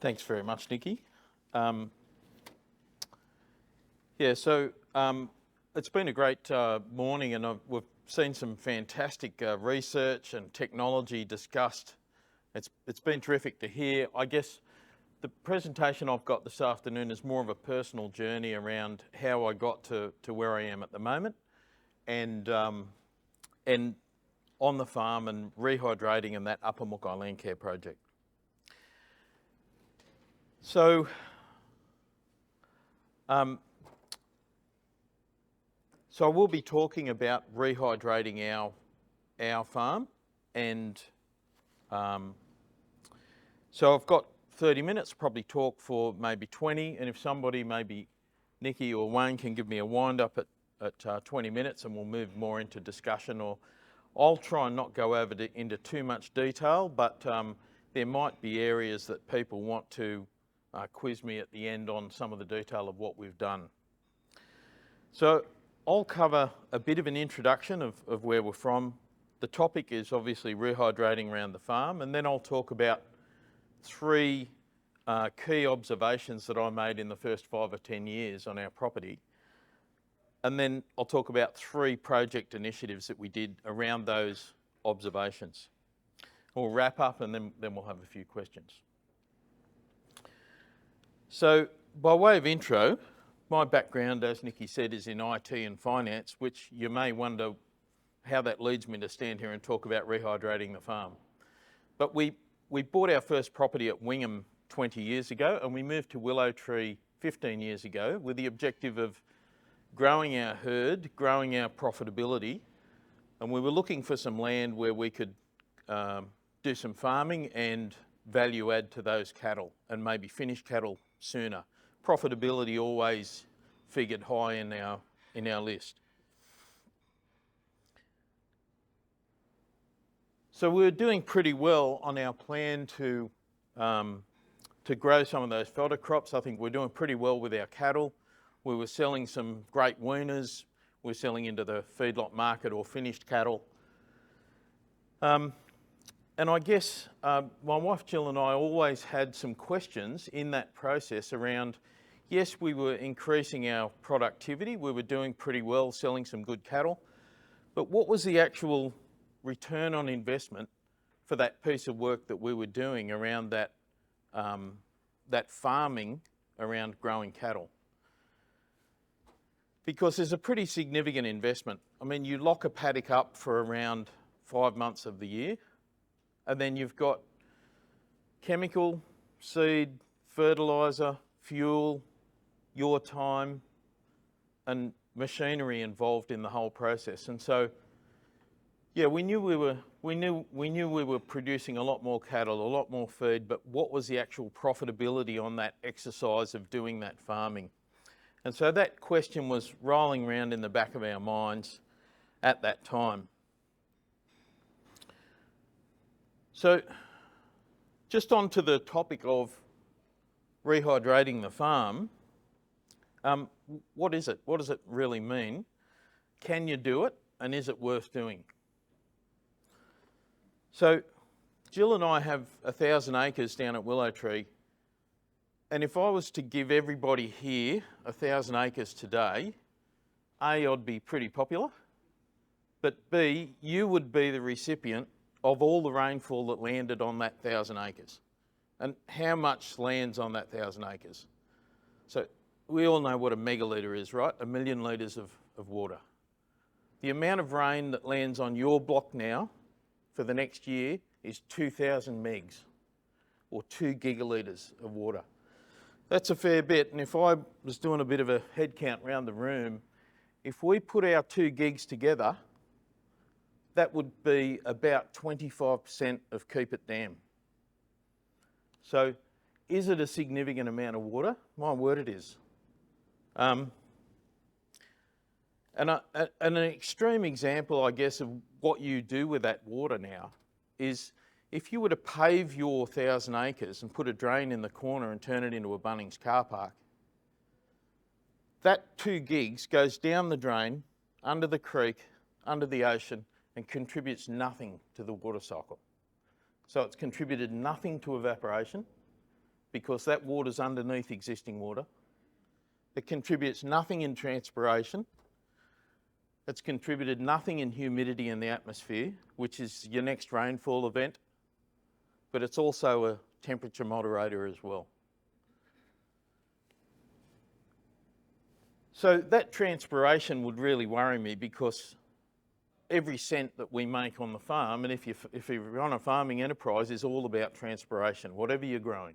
Thanks very much, Nikki. It's been a great morning, and we've seen some fantastic research and technology discussed. It's been terrific to hear. I guess the presentation I've got this afternoon is more of a personal journey around how I got to where I am at the moment, and on the farm and rehydrating and that Upper Mooki Landcare project. So I will be talking about rehydrating our farm, and so I've got 30 minutes, probably talk for maybe 20, and if somebody, maybe Nikki or Wayne, can give me a wind up at 20 minutes, and we'll move more into discussion, or I'll try and not go into too much detail, but there might be areas that people want to quiz me at the end on some of the detail of what we've done. So I'll cover a bit of an introduction of where we're from. The topic is obviously rehydrating around the farm, and then I'll talk about three key observations that I made in the first 5 or 10 years on our property. And then I'll talk about 3 project initiatives that we did around those observations. We'll wrap up, and then we'll have a few questions. So by way of intro, my background, as Nikki said, is in IT and finance, which you may wonder how that leads me to stand here and talk about rehydrating the farm. But we bought our first property at Wingham 20 years ago, and we moved to Ottery 15 years ago with the objective of growing our herd, growing our profitability, and we were looking for some land where we could do some farming and value add to those cattle, and maybe finish cattle sooner. Profitability always figured high in our list. So we were doing pretty well on our plan to grow some of those fodder crops. I think we're doing pretty well with our cattle. We were selling some great weaners. We're selling into the feedlot market or finished cattle. And I guess my wife Jill and I always had some questions in that process around, yes, we were increasing our productivity, we were doing pretty well, selling some good cattle, but what was the actual return on investment for that piece of work that we were doing around that, that farming around growing cattle? Because there's a pretty significant investment. I mean, you lock a paddock up for around 5 months of the year, and then you've got chemical, seed, fertiliser, fuel, your time, and machinery involved in the whole process. And so, yeah, we knew we were producing a lot more cattle, a lot more feed, but what was the actual profitability on that exercise of doing that farming? And so that question was rolling around in the back of our minds at that time. So just onto the topic of rehydrating the farm, what is it? What does it really mean? Can you do it, and is it worth doing? So Jill and I have 1,000 acres down at Ottery, and if I was to give everybody here 1,000 acres today, A, I'd be pretty popular, but B, you would be the recipient of all the rainfall that landed on that 1,000 acres. And how much lands on that 1,000 acres? So we all know what a megalitre is, right? 1 million litres of water. The amount of rain that lands on your block now for the next year is 2,000 megs, or 2 gigalitres of water. That's a fair bit, and if I was doing a bit of a head count around the room, if we put our 2 gigs together, that would be about 25% of Keep It Dam. So is it a significant amount of water? My word, it is. And an extreme example, I guess, of what you do with that water now is if you were to pave your 1,000 acres and put a drain in the corner and turn it into a Bunnings car park, that 2 gigs goes down the drain, under the creek, under the ocean, and contributes nothing to the water cycle. So it's contributed nothing to evaporation, because that water's underneath existing water. It contributes nothing in transpiration. It's contributed nothing in humidity in the atmosphere, which is your next rainfall event, but it's also a temperature moderator as well. So that transpiration would really worry me, because every cent that we make on the farm, and if you're on a farming enterprise, is all about transpiration, whatever you're growing.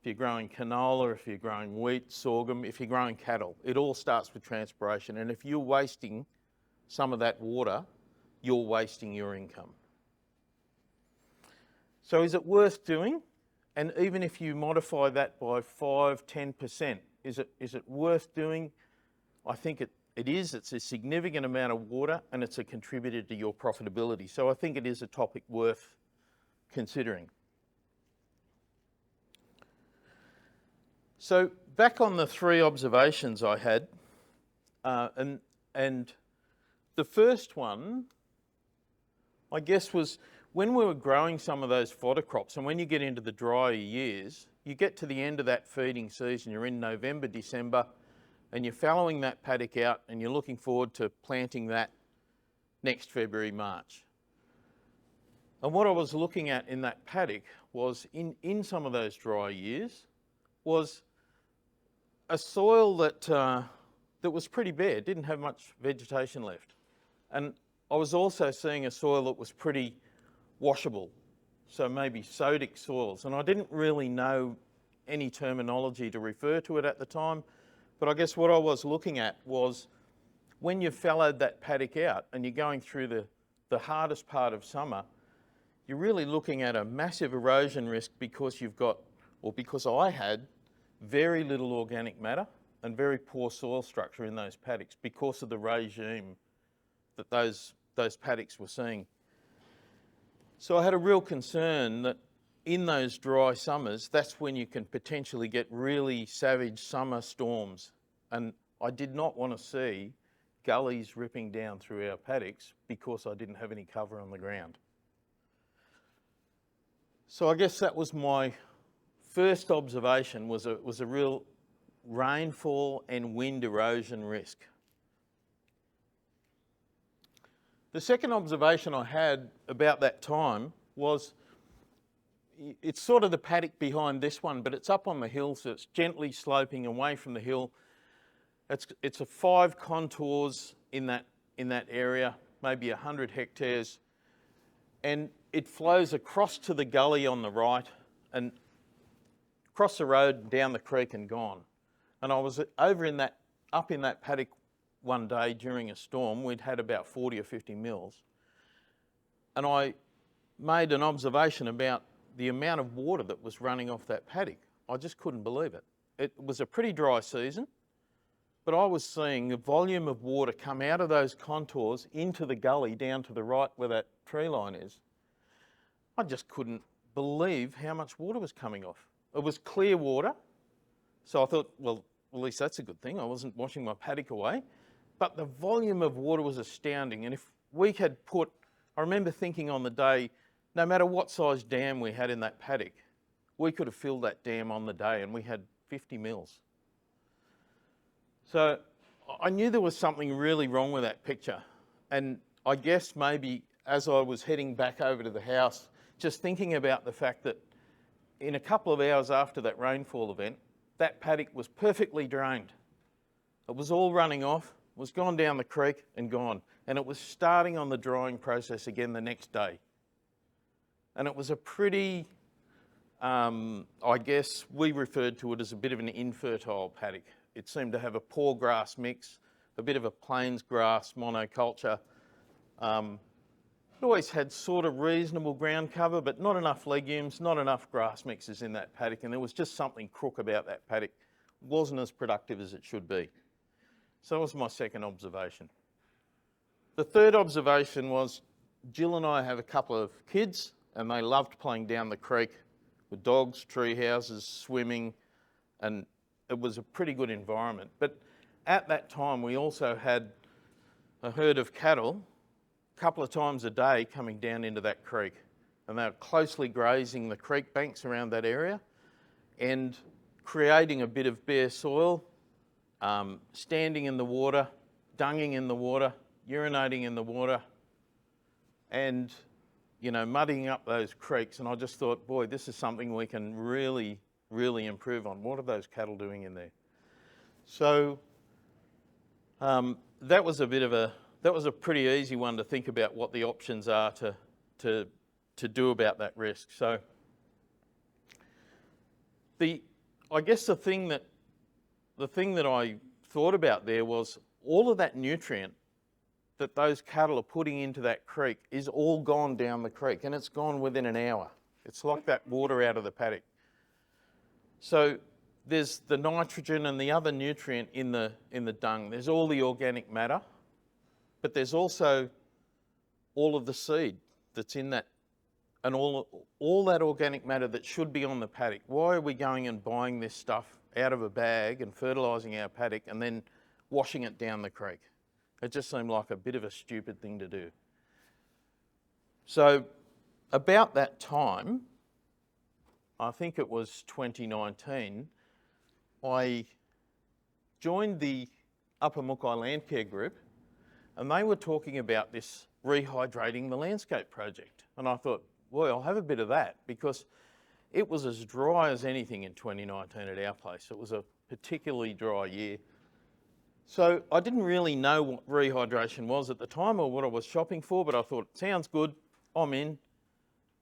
If you're growing canola, if you're growing wheat, sorghum, if you're growing cattle, it all starts with transpiration. And if you're wasting some of that water, you're wasting your income. So is it worth doing? And even if you modify that by 5–10%, is it worth doing? I think it is. It's a significant amount of water, and it's a contributor to your profitability. So I think it is a topic worth considering. So back on the 3 observations I had, and the first one, I guess, was when we were growing some of those fodder crops, and when you get into the drier years, you get to the end of that feeding season, you're in November, December, and you're fallowing that paddock out, and you're looking forward to planting that next February, March. And what I was looking at in that paddock was, in some of those dry years, was a soil that was pretty bare, didn't have much vegetation left. And I was also seeing a soil that was pretty washable, so maybe sodic soils. And I didn't really know any terminology to refer to it at the time, but I guess what I was looking at was, when you fallowed that paddock out and you're going through the hardest part of summer, you're really looking at a massive erosion risk, because you've got, or because I had, very little organic matter and very poor soil structure in those paddocks because of the regime that those paddocks were seeing. So I had a real concern that in those dry summers, that's when you can potentially get really savage summer storms. And I did not want to see gullies ripping down through our paddocks because I didn't have any cover on the ground. So I guess that was my first observation, was a real rainfall and wind erosion risk. The second observation I had about that time was, it's sort of the paddock behind this one, but it's up on the hill, so it's gently sloping away from the hill. It's a 5 contours in that area, maybe 100 hectares, and it flows across to the gully on the right and across the road, down the creek and gone. And I was up in that paddock one day during a storm. We'd had about 40 or 50 mils, and I made an observation about the amount of water that was running off that paddock. I just couldn't believe it. It was a pretty dry season, but I was seeing the volume of water come out of those contours into the gully down to the right where that tree line is. I just couldn't believe how much water was coming off. It was clear water, so I thought, well, at least that's a good thing. I wasn't washing my paddock away. But the volume of water was astounding. And if we had put, I remember thinking on the day, no matter what size dam we had in that paddock, we could have filled that dam on the day, and we had 50 mils. So I knew there was something really wrong with that picture. And I guess maybe as I was heading back over to the house, just thinking about the fact that in a couple of hours after that rainfall event, that paddock was perfectly drained. It was all running off, was gone down the creek and gone. And it was starting on the drying process again the next day. And it was a pretty, I guess we referred to it as a bit of an infertile paddock. It seemed to have a poor grass mix, a bit of a plains grass monoculture. It always had sort of reasonable ground cover, but not enough legumes, not enough grass mixes in that paddock, and there was just something crook about that paddock. It wasn't as productive as it should be. So that was my second observation. The third observation was, Jill and I have a couple of kids, and they loved playing down the creek with dogs, tree houses, swimming, and it was a pretty good environment. But at that time, we also had a herd of cattle a couple of times a day coming down into that creek, and they were closely grazing the creek banks around that area. and creating a bit of bare soil, standing in the water, dunging in the water, urinating in the water, and muddying up those creeks. And I just thought, boy, this is something we can really, really improve on. What are those cattle doing in there? So that was a pretty easy one to think about what the options are to do about that risk. So I guess the thing that I thought about there was all of that nutrient that those cattle are putting into that creek is all gone down the creek, and it's gone within an hour. It's like that water out of the paddock. So there's the nitrogen and the other nutrient in the dung. There's all the organic matter, but there's also all of the seed that's in that, and all that organic matter that should be on the paddock. Why are we going and buying this stuff out of a bag and fertilising our paddock and then washing it down the creek? It just seemed like a bit of a stupid thing to do. So about that time, I think it was 2019, I joined the Upper Mooki Landcare group, and they were talking about this Rehydrating the Landscape project. And I thought, well, I'll have a bit of that, because it was as dry as anything in 2019 at our place. It was a particularly dry year. So I didn't really know what rehydration was at the time or what I was shopping for, but I thought, sounds good, I'm in.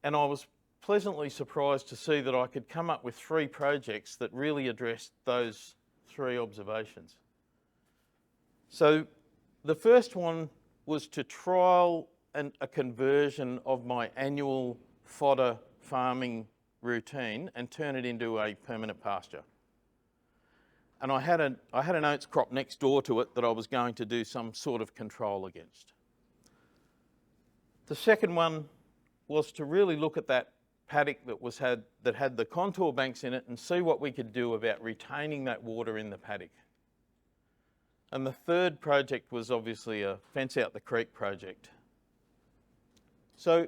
And I was pleasantly surprised to see that I could come up with 3 projects that really addressed those 3 observations. So the first one was to trial a conversion of my annual fodder farming routine and turn it into a permanent pasture. And I had an oats crop next door to it that I was going to do some sort of control against. The second one was to really look at that paddock that had the contour banks in it and see what we could do about retaining that water in the paddock. And the third project was obviously a fence out the creek project. So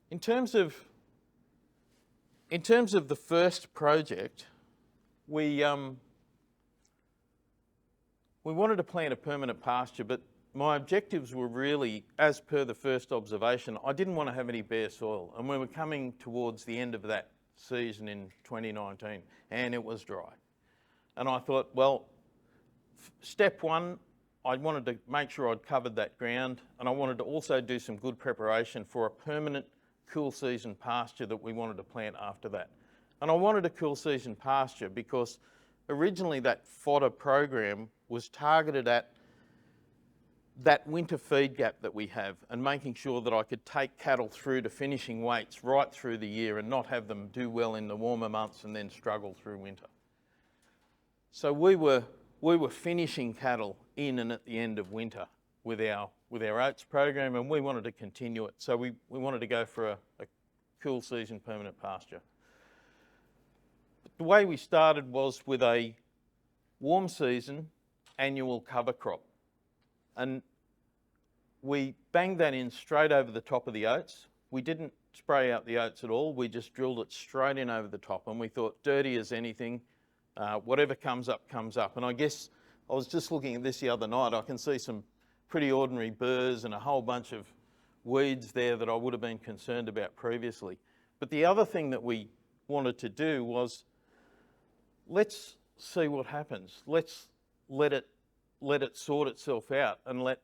in terms of the first project, we wanted to plant a permanent pasture, but my objectives were really, as per the first observation, I didn't want to have any bare soil. And we were coming towards the end of that season in 2019, and it was dry. And I thought, well, step one, I wanted to make sure I'd covered that ground, and I wanted to also do some good preparation for a permanent cool season pasture that we wanted to plant after that. And I wanted a cool season pasture because originally that fodder program was targeted at that winter feed gap that we have and making sure that I could take cattle through to finishing weights right through the year and not have them do well in the warmer months and then struggle through winter. So we were finishing cattle in and at the end of winter with our oats program, and we wanted to continue it. So we wanted to go for a cool season permanent pasture. But the way we started was with a warm season annual cover crop. And we banged that in straight over the top of the oats. We didn't spray out the oats at all. We just drilled it straight in over the top. And we thought, dirty as anything, whatever comes up, comes up. And I guess I was just looking at this the other night. I can see some pretty ordinary burrs and a whole bunch of weeds there that I would have been concerned about previously. But the other thing that we wanted to do was, let's see what happens. Let's let it sort itself out, and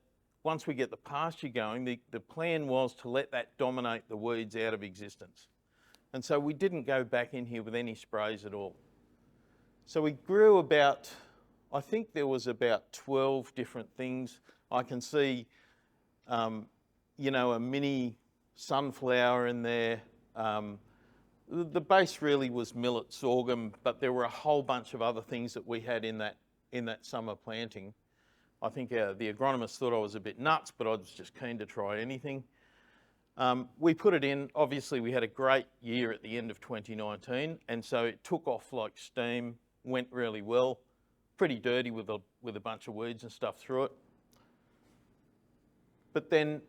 once we get the pasture going, the plan was to let that dominate the weeds out of existence. And so we didn't go back in here with any sprays at all. So we grew about, I think there was about 12 different things. I can see, a mini sunflower in there. The base really was millet, sorghum, but there were a whole bunch of other things that we had in that summer planting. I think the agronomist thought I was a bit nuts, but I was just keen to try anything. We put it in. Obviously we had a great year at the end of 2019, and so it took off like steam, went really well, pretty dirty with a bunch of weeds and stuff through it. But then,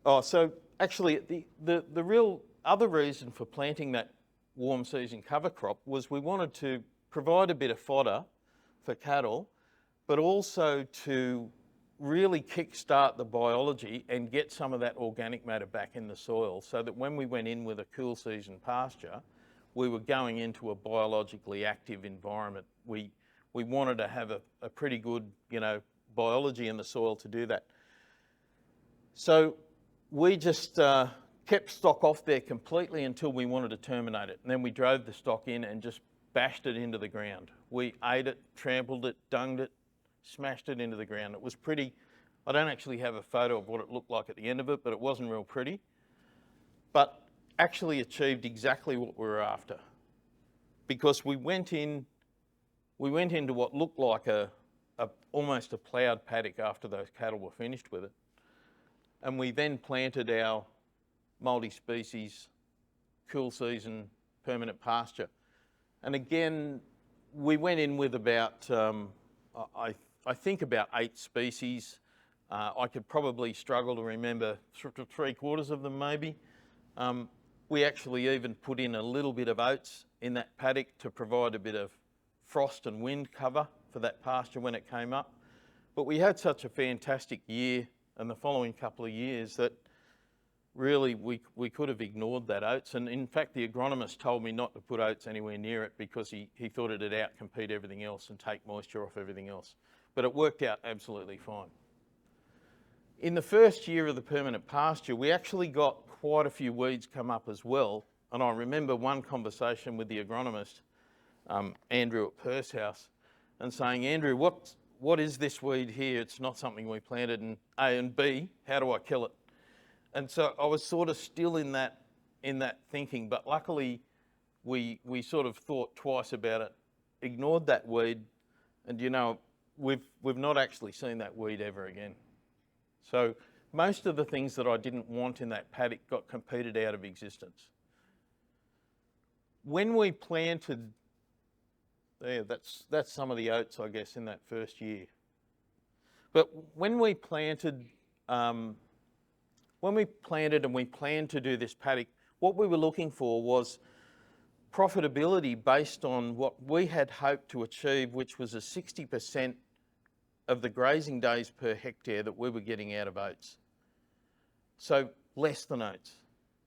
so actually the real other reason for planting that warm season cover crop was we wanted to provide a bit of fodder for cattle, but also to really kickstart the biology and get some of that organic matter back in the soil, so that when we went in with a cool season pasture, we were going into a biologically active environment. We wanted to have a pretty good, biology in the soil to do that. So we just kept stock off there completely until we wanted to terminate it. And then we drove the stock in and just bashed it into the ground. We ate it, trampled it, dunged it, smashed it into the ground. It was pretty. I don't actually have a photo of what it looked like at the end of it, but it wasn't real pretty. But actually achieved exactly what we were after, because we went into what looked like almost a ploughed paddock after those cattle were finished with it. And we then planted our multi-species, cool season, permanent pasture. And again, we went in with about, I think about 8 species. I could probably struggle to remember 3/4 of them maybe. We actually even put in a little bit of oats in that paddock to provide a bit of frost and wind cover for that pasture when it came up. But we had such a fantastic year and the following couple of years that really we could have ignored that oats. And in fact, the agronomist told me not to put oats anywhere near it because he thought it'd outcompete everything else and take moisture off everything else. But it worked out absolutely fine. In the first year of the permanent pasture, we actually got quite a few weeds come up as well. And I remember one conversation with the agronomist, Andrew at Perth's house, and saying, Andrew, what is this weed here? It's not something we planted, and A, and B, how do I kill it? And so I was sort of still in that thinking, but luckily we sort of thought twice about it, ignored that weed, and we've not actually seen that weed ever again. So most of the things that I didn't want in that paddock got competed out of existence. When we planted, that's some of the oats, I guess, in that first year. But when we planted and we planned to do this paddock, what we were looking for was profitability based on what we had hoped to achieve, which was a 60% of the grazing days per hectare that we were getting out of oats. So less than oats.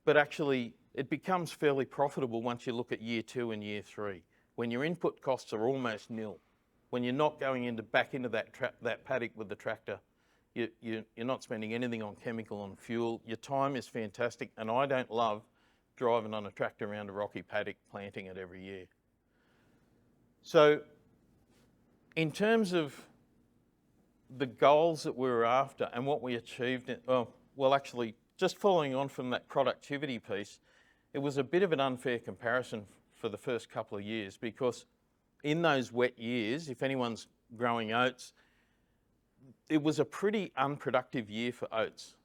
But actually, it becomes fairly profitable once you look at year 2 and year 3, when your input costs are almost nil, when you're not going back into that paddock with the tractor. You're not spending anything on chemical and fuel. Your time is fantastic, and I don't love driving on a tractor around a rocky paddock planting it every year. So in terms of the goals that we were after and what we achieved, actually, just following on from that productivity piece, it was a bit of an unfair comparison for the first couple of years, because in those wet years, if anyone's growing oats, it was a pretty unproductive year for oats,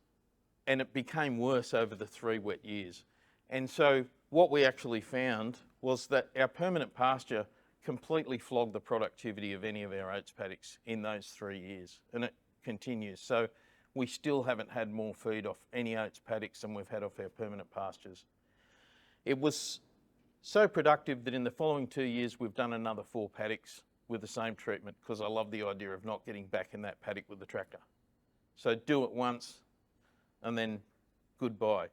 and it became worse over the 3 wet years. And so what we actually found was that our permanent pasture completely flogged the productivity of any of our oats paddocks in those 3 years, and it continues. So we still haven't had more feed off any oats paddocks than we've had off our permanent pastures. It was so productive that in the following 2 years we've done another 4 paddocks with the same treatment, because I love the idea of not getting back in that paddock with the tractor. So do it once and then goodbye.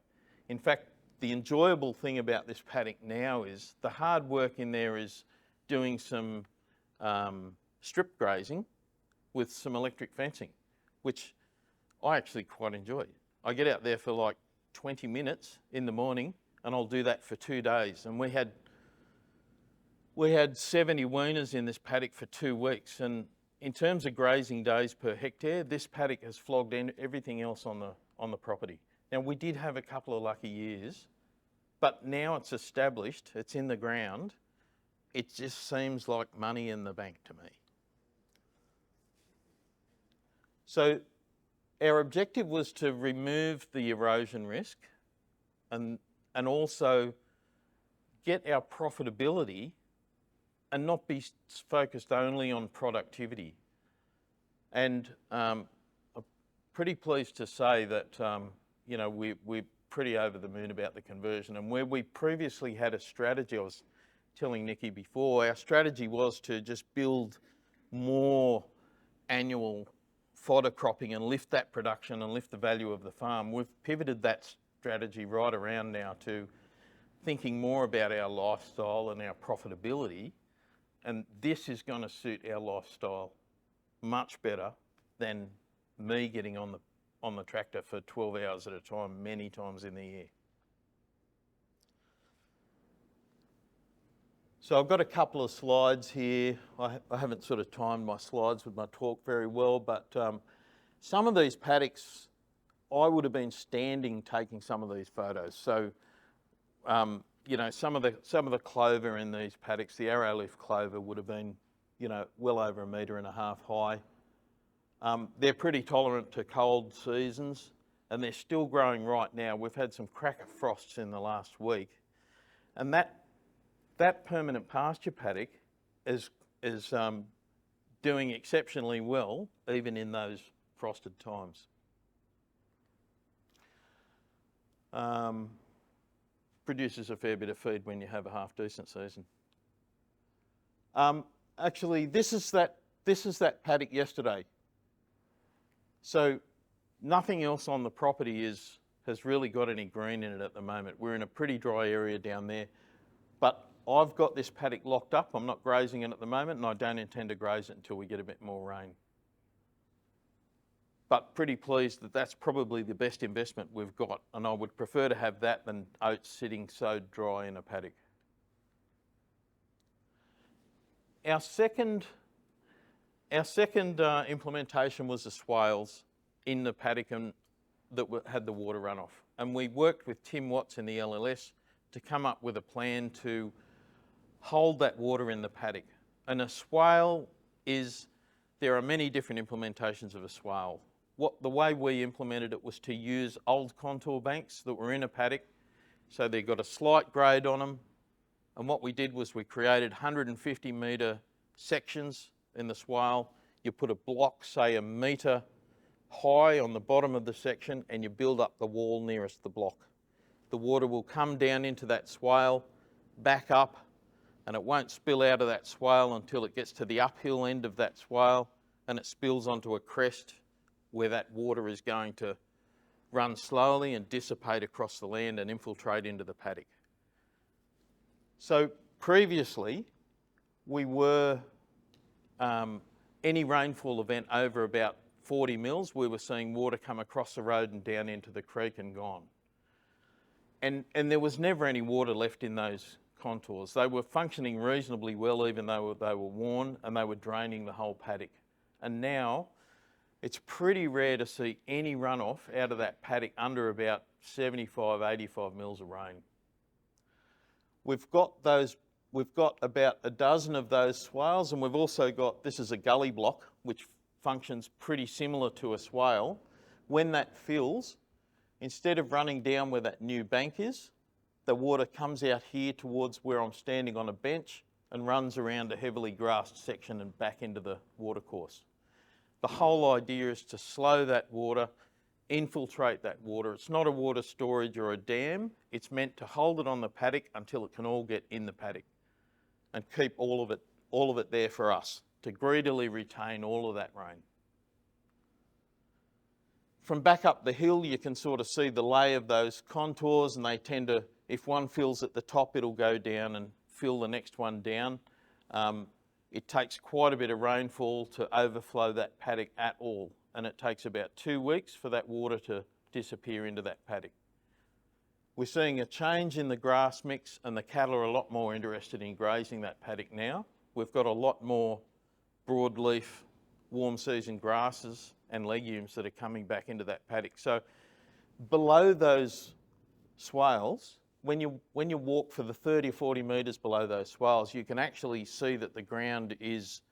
In fact, the enjoyable thing about this paddock now is the hard work in there is doing some strip grazing with some electric fencing, which I actually quite enjoy. I get out there for like 20 minutes in the morning and I'll do that for 2 days. And we had 70 weaners in this paddock for 2 weeks. And in terms of grazing days per hectare, this paddock has flogged everything else on the property. Now, we did have a couple of lucky years, but now it's established, it's in the ground. It just seems like money in the bank to me. So our objective was to remove the erosion risk and also get our profitability and not be focused only on productivity. And I'm pretty pleased to say that we're pretty over the moon about the conversion. And where we previously had a strategy, I was telling Nikki before, our strategy was to just build more annual fodder cropping and lift that production and lift the value of the farm. We've pivoted that strategy right around now to thinking more about our lifestyle and our profitability. And this is going to suit our lifestyle much better than me getting on the tractor for 12 hours at a time, many times in the year. So I've got a couple of slides here. I haven't sort of timed my slides with my talk very well, but some of these paddocks, I would have been standing taking some of these photos. So, you know, some of the clover in these paddocks, the arrowleaf clover would have been, you know, well over 1.5 metres high. They're pretty tolerant to cold seasons, and they're still growing right now. We've had some cracker frosts in the last week, and that permanent pasture paddock is doing exceptionally well, even in those frosted times. Produces a fair bit of feed when you have a half decent season. Actually, this is that paddock yesterday. So nothing else on the property has really got any green in it at the moment. We're in a pretty dry area down there, but I've got this paddock locked up. I'm not grazing it at the moment, and I don't intend to graze it until we get a bit more rain. But pretty pleased that that's probably the best investment we've got, and I would prefer to have that than oats sitting so dry in a paddock. Our second implementation was the swales in the paddock that had the water runoff. And we worked with Tim Watts in the LLS to come up with a plan to hold that water in the paddock. And a swale there are many different implementations of a swale. The way we implemented it was to use old contour banks that were in a paddock. So they've got a slight grade on them. And what we did was we created 150 metre sections in the swale. You put a block, say 1 metre high on the bottom of the section, and you build up the wall nearest the block. The water will come down into that swale, back up, and it won't spill out of that swale until it gets to the uphill end of that swale, and it spills onto a crest where that water is going to run slowly and dissipate across the land and infiltrate into the paddock. So previously, we were, any rainfall event over about 40 mils, we were seeing water come across the road and down into the creek and gone. And there was never any water left in those contours. They were functioning reasonably well, even though they were worn, and they were draining the whole paddock. And now, it's pretty rare to see any runoff out of that paddock under about 75, 85 mils of rain. We've got about a dozen of those swales, and we've also got, this is a gully block, which functions pretty similar to a swale. When that fills, instead of running down where that new bank is, the water comes out here towards where I'm standing on a bench and runs around a heavily grassed section and back into the watercourse. The whole idea is to slow that water, infiltrate that water. It's not a water storage or a dam. It's meant to hold it on the paddock until it can all get in the paddock and keep all of it there for us to greedily retain all of that rain. From back up the hill, you can sort of see the lay of those contours, and they tend to, if one fills at the top, it'll go down and fill the next one down. It takes quite a bit of rainfall to overflow that paddock at all, and it takes about 2 weeks for that water to disappear into that paddock. We're seeing a change in the grass mix, and the cattle are a lot more interested in grazing that paddock now. We've got a lot more broadleaf, warm season grasses and legumes that are coming back into that paddock. So below those swales, when you walk for the 30 or 40 metres below those swales, you can actually see that the ground is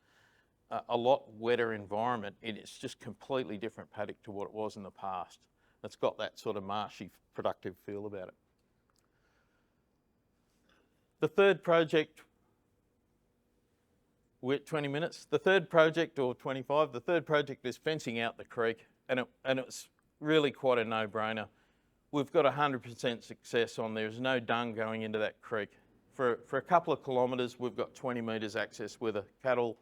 a lot wetter environment. It's just completely different paddock to what it was in the past. It's got that sort of marshy, productive feel about it. The third project, we're at 20 minutes. The third project, or 25, the third project is fencing out the creek, and it's really quite a no-brainer. we've got 100% success on there's no dung going into that creek. For a couple of kilometres, we've got 20 metres access where the cattle,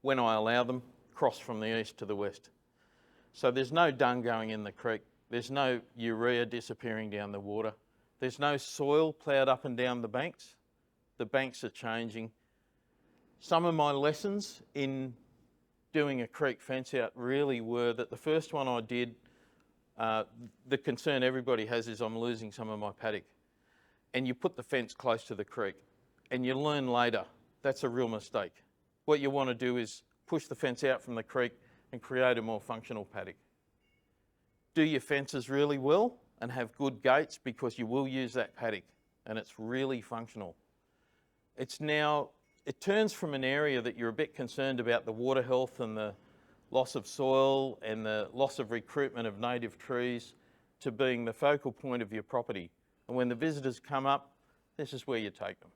when I allow them, cross from the east to the west. So there's no dung going in the creek. There's no urea disappearing down the water. There's no soil ploughed up and down the banks. The banks are changing. Some of my lessons in doing a creek fence out really were that the first one I did, the concern everybody has is I'm losing some of my paddock. And you put the fence close to the creek and you learn later that's a real mistake. What you want to do is push the fence out from the creek and create a more functional paddock. Do your fences really well and have good gates because you will use that paddock and it's really functional. It turns from an area that you're a bit concerned about the water health and the loss of soil and the loss of recruitment of native trees to being the focal point of your property. And when the visitors come up, this is where you take them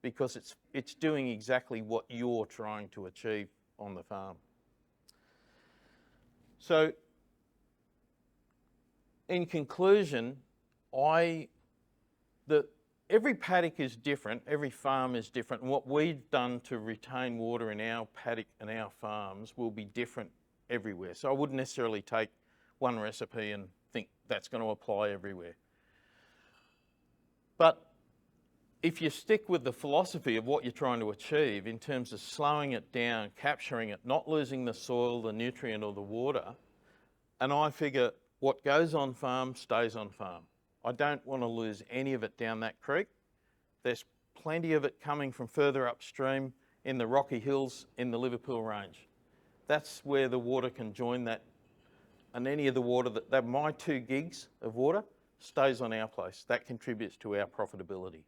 because it's doing exactly what you're trying to achieve on the farm. So, in conclusion, every paddock is different, every farm is different, and what we've done to retain water in our paddock and our farms will be different everywhere. So I wouldn't necessarily take one recipe and think that's going to apply everywhere. But if you stick with the philosophy of what you're trying to achieve in terms of slowing it down, capturing it, not losing the soil, the nutrient or the water, and I figure what goes on farm stays on farm. I don't want to lose any of it down that creek. There's plenty of it coming from further upstream in the Rocky Hills in the Liverpool Range. That's where the water can join that, and any of the water that my 2 gigs of water stays on our place. That contributes to our profitability.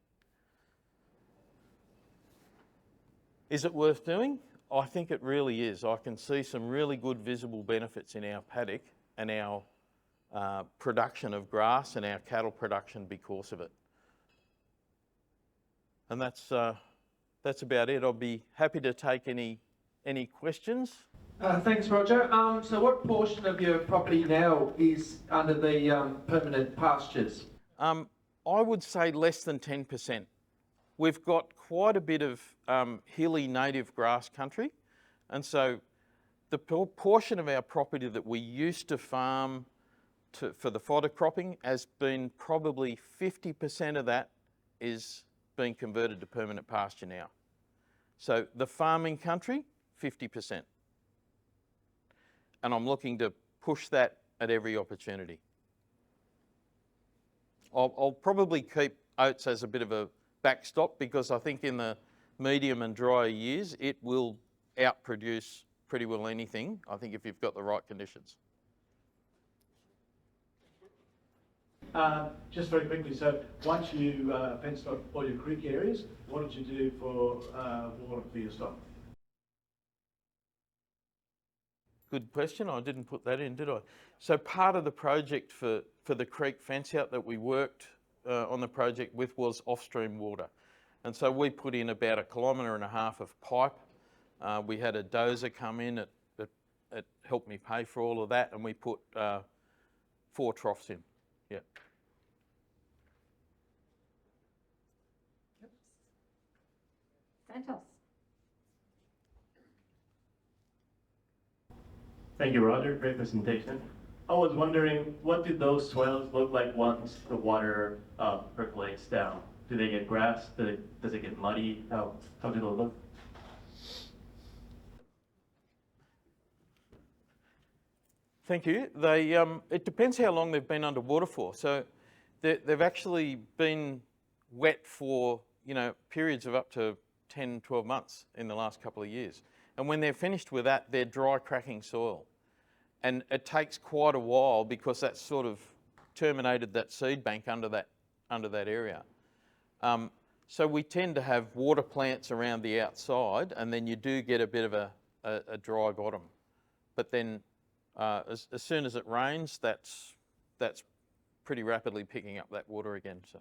Is it worth doing? I think it really is. I can see some really good visible benefits in our paddock and our production of grass and our cattle production because of it. And that's about it. I'll be happy to take any questions. Thanks, Roger. So what portion of your property now is under the permanent pastures? I would say less than 10%. We've got quite a bit of hilly native grass country, and so the portion of our property that we used to farm for the fodder cropping has been probably 50% of that is being converted to permanent pasture now. So the farming country, 50%. And I'm looking to push that at every opportunity. I'll probably keep oats as a bit of a backstop because I think in the medium and drier years, it will outproduce pretty well anything, I think, if you've got the right conditions. Just very quickly, so once you fenced off all your creek areas, what did you do for water for your stock? Good question. I didn't put that in, did I? So part of the project for the creek fence out that we worked on the project with was off-stream water. And so we put in about 1.5 kilometres of pipe. We had a dozer come in, it helped me pay for all of that, and we put 4 troughs in. Yeah. Santos. Thank you, Roger. Great presentation. I was wondering, what do those swales look like once the water percolates down? Do they get grass? Does it get muddy? How do they look? Thank you. It depends how long they've been underwater for. So they've actually been wet for periods of up to 10, 12 months in the last couple of years. And when they're finished with that, they're dry cracking soil. And it takes quite a while because that's sort of terminated that seed bank under that area. So we tend to have water plants around the outside, and then you do get a bit of a dry bottom. But then as soon as it rains, that's pretty rapidly picking up that water again. So.